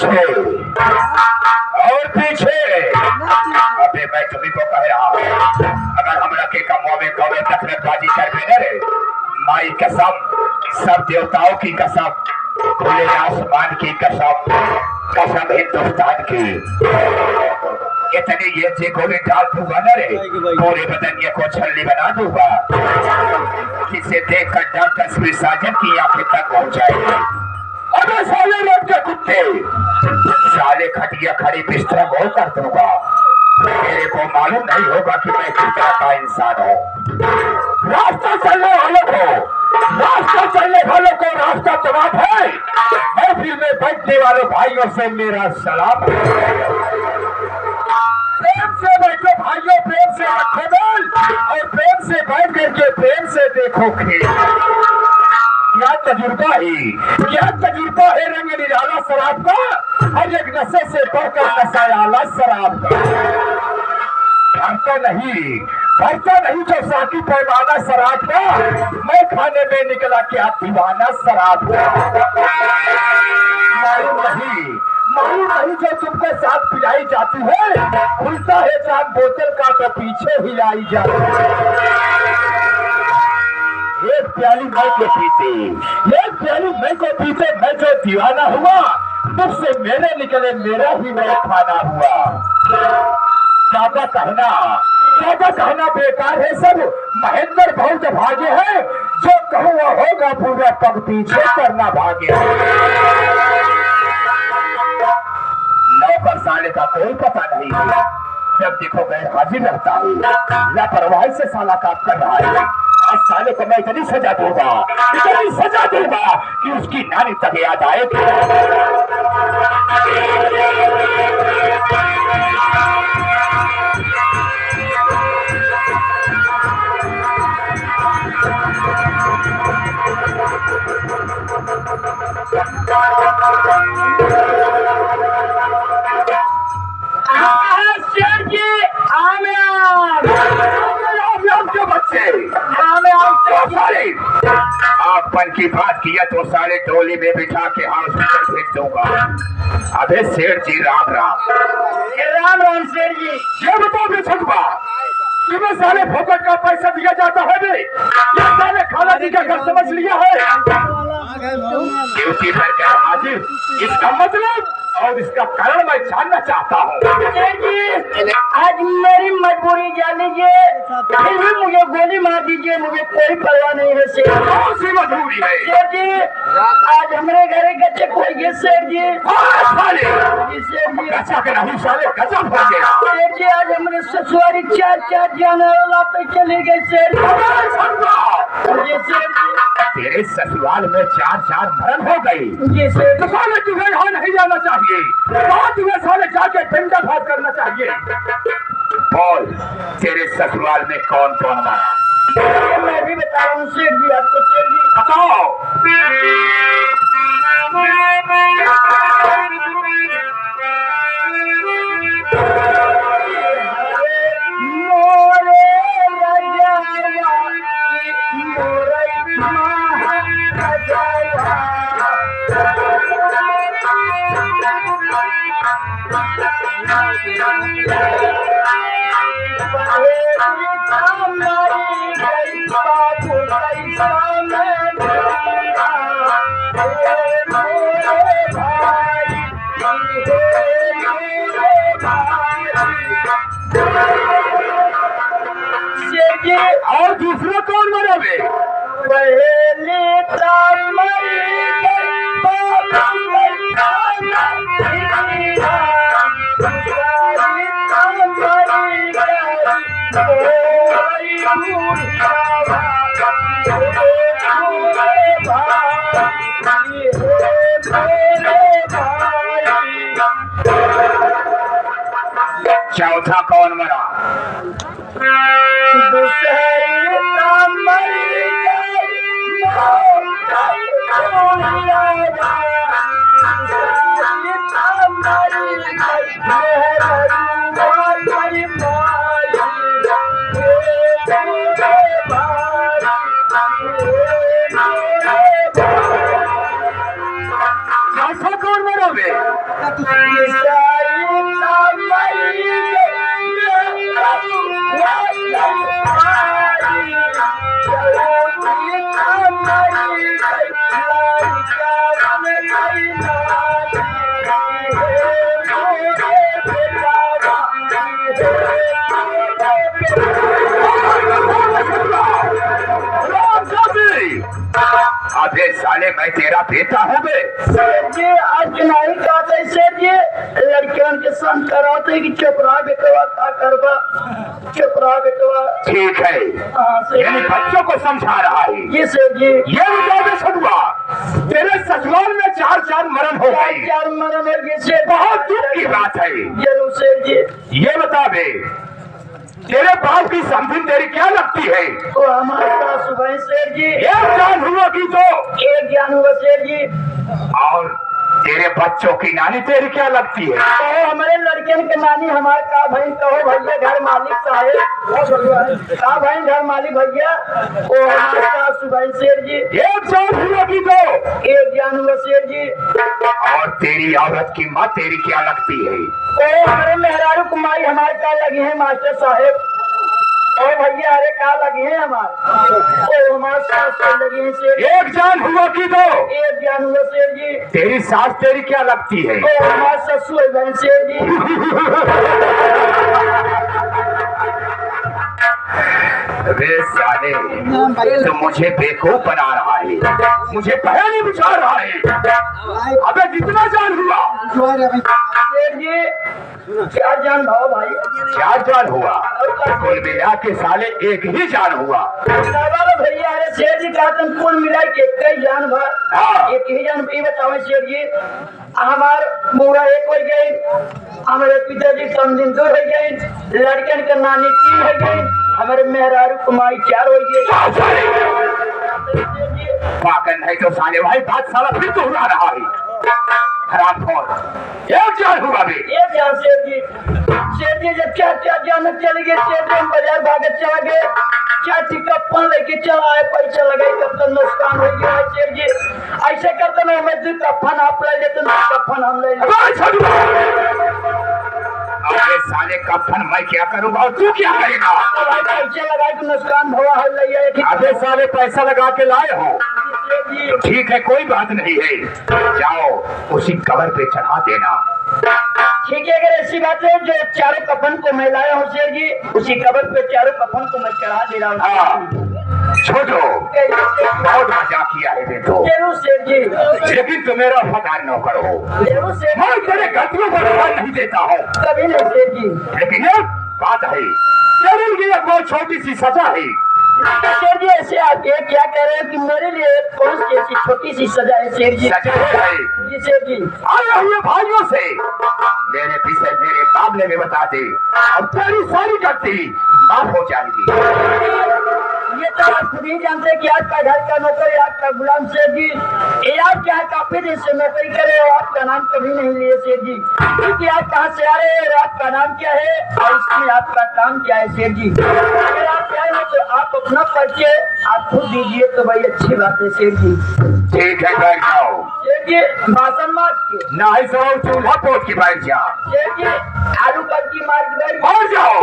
पीछे और पीछे। अबे मैं तुम्ही को कह रहा हूँ, अगर हमरा के कमो में कौवे तकरबाजी कर दे रे, माई कसम, सब देवताओं की कसम, खुले आसमान की कसम, कसम हिंदुस्तान की, इतने ये जे गोली डाल दूंगा ना रे, पूरे बदन ये को छल्ली बना दूंगा, किसे देख कर डर तस्वीर साजन की आंखें तक पहुंच जाएगी। अबे साले रोड के कुत्ते, साले खटिया खड़ी बिस्तर गोल कर दूंगा, मेरे को मालूम नहीं होगा कि मैं किस तरह का इंसान हूँ। रास्ता चलने वालों को रास्ता तमाम है, महफिल में बैठने वाले भाइयों से मेरा सलाम। प्रेम से बैठो भाइयों, प्रेम से रखो दिल, और प्रेम से बैठ करके प्रेम से देखो खेल। क्या तजुर्बा है रंग निराला शराब का, हर एक नशे से बढ़कर नशा आला शराब का। भरता नहीं जो साकी पैमाना शराब का, मैं खाने में निकला क्या दीवाना शराब का। मालूम नहीं जो तुमको साथ पिलाई जाती है, खुलता है चांद बोतल का तो पीछे हिलाई जाती है। एक प्याली मैं को पीते मैं जो दीवाना हुआ, मुझ से मेरे निकले मेरा ही मैं खाना हुआ। ज्यादा कहना बेकार है, सब महेंद्र बहुत भागे हैं, जो कहूँ वह होगा पूरा पग पीछे करना भागे। नौकर साले का कोई पता नहीं, जब देखो गैर हाजिर रहता है, लापरवाही से साला काम कर रहा है। आज साले को मैं इतनी सजा दूंगा कि उसकी नानी तक याद आएगी। आपन की बात किया तो सारे टोली में बिठा के हॉस्पिटल भेज दूंगा। अबे सेठ जी राम राम सेठ जी, ये बताओ बेचकवा, तुम्हें साले फोकट का पैसा दिया जाता है बे, या साले खाला जी का घर समझ लिया है? ड्यूटी पर गैर हाजिर, इसका मतलब और इसका कारण मैं जानना चाहता हूँ। आज मेरी मजबूरी जान लीजिए, फिर भी मुझे गोली मार दीजिए, मुझे कोई परवाह नहीं है सेठ। कौन सी मजबूरी है? सेठ जी, आज हमारे घर गच्चे खोल गए सेठ जी। गच्चा के नहीं साले, गच्चा खोल गया। सेठ जी, आज हमारे ससुरारी चार जाने वाला पे चले गए सेठ जी। तेरे ससुराल में चार मरण हो गई। जी सेठ। तो साले तुम्हें यहाँ नहीं जाना चाहिए, तुम्हें साले जाके पिंडा भात करना चाहिए। बोल, तेरे ससुराल में कौन मरा? मैं भी बता रहा हूँ सेठ जी आपको। सेठ जी बताओ। और दूसरा कौन मरा बे? चौथा कौन मरा? अबे साले मैं तेरा बेटा हूँ बे। जी आज नहीं कहते शेर जी लड़कियों के संग कराते कि चुपरा बेटवा का करवा चुपरा बेटवा। ठीक है, हाँ यानी शेर बच्चों को समझा रहा है। जी शेर जी ये बता दे सदुआ, तेरे ससुराल में 4 मरण हो गई, चार मरण है ये शेर बहुत दुख की बात है। जरूर शेर जी। ये बता बे, तेरे बाप की समझी तेरी क्या लगती है? तो हमारे पास सुबह शेर जी एक जान हुआ की तो एक ज्ञान हुआ शेर जी। और तेरे बच्चों की नानी तेरी क्या लगती है? तो हमारे लड़कियन के नानी हमारे का भाई कहो भैया घर मालिक साहेब का भाई घर मालिक भैया वो हमारे पास सुबह शेर जी एक जान हुआ की तो एक ज्ञान हुआ शेर जी। और तेरी औरत की माँ तेरी क्या लगती है? ओ हमारे मेहरारू कुमारी हमारे का लगे हैं मास्टर साहेब। ओ भैया अरे का लगे हैं हमारे ओ हमारे सास से लगे हैं शेर जी। एक जान हुआ की तो एक ज्ञान हुआ शेर जी। तेरी सास तेरी क्या लगती है? ओ हमारे ससुर बहन शेर जी। वे साले तो मुझे बेवकूफ बना रहा है, मुझे पहले बुझा रहा है। अबे कितना जान हुआ? शेर जी क्या जान भाव भाई 4 जान हुआ, कुल मिला के साले एक ही जान हुआ। भैया अरे शेर जी का तुम कुल मिला के एक ही जान भर हाँ। एक ही जान ये बताओ शेर जी हमार मुड़ा एक हो गई हमारे पिताजी समझिन 2 हो गई लड़कन का नानी 3 हो गई हमारे मेहरारू कुमारी 4 हो गई। पागल नहीं तो साले भाई बात साला फिर तो उड़ा रहा है। खराब फोन एक जान हुआ भी एक जान शेर जी जब 4 जान चले गए शेर जी हम बाजार भागत चला गए 4 कप्पन लेके चला आए पैसा लगाए तब तक नुकसान हो गया है शेर जी। ऐसे करते ना हमें 2 कप्पन आप ले लेते 2 कप्पन हम ले लेते। अरे साले कफन मैं क्या करूंगा और तू क्या करेगा? पैसे लगाए तो नुकसान भवा है लइया। अबे साले पैसा लगा के लाए हो तो ठीक है कोई बात नहीं है, जाओ उसी कबर पे चढ़ा देना। ठीक है अगर ऐसी बात है जो 4 कफन को मैं लाया हूँ शेर जी उसी कबर पे 4 कफन को मैं चढ़ा दे रहा हूँ। हाँ छोड़ो, बहुत मजा किया है बे तो। जरूर शेर जी लेकिन तुम मेरा वफादार नौकर हो, जरूर शेर मैं तेरे गलतियों को ध्यान नहीं देता हूँ। कभी नहीं शेर जी। लेकिन एक बात है, तेरे लिए एक बहुत छोटी सी सजा है। शेर जी ऐसे आप ये क्या कह रहे हैं कि मेरे लिए कौन सी ऐसी छोटी सी सजा है शेर जी? सजा है जी शेर जी आए हुए भाइयों से मेरे पीछे मेरे मामले में बता दे और तेरी सारी गलती माफ हो जाएगी। ये तो आप खुद ही जानते हैं कि आपका घर का नौकर आपका गुलाम शेर जी ये आप क्या काफी दिन से नौकरी करे और आपका नाम कभी नहीं लिए शेर जी क्योंकि आप कहाँ से आ रहे हैं और आपका नाम क्या है और इसमें आपका काम क्या है शेर जी? अगर आप क्या है तो आप अपना परिचय आप खुद दीजिए तो भाई अच्छी बात है शेर जी। ठीक है बैठ जाओ शेर जी भाषण मार के ना ही सो चूल्हा पोत की बैठ जा। शेर जी आलू कल की मार के बैठ जाओ।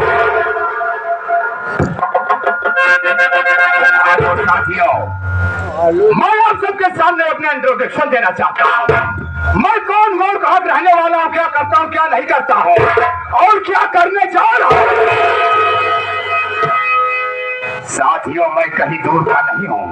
साथियों मैं आप सबके सामने अपना इंट्रोडक्शन देना चाहता हूँ। मैं कौन हूँ, कहाँ रहने वाला हूँ, क्या करता हूँ क्या नहीं करता हूँ और क्या करने जा रहा हूँ। साथियों मैं कहीं दूर का नहीं हूँ,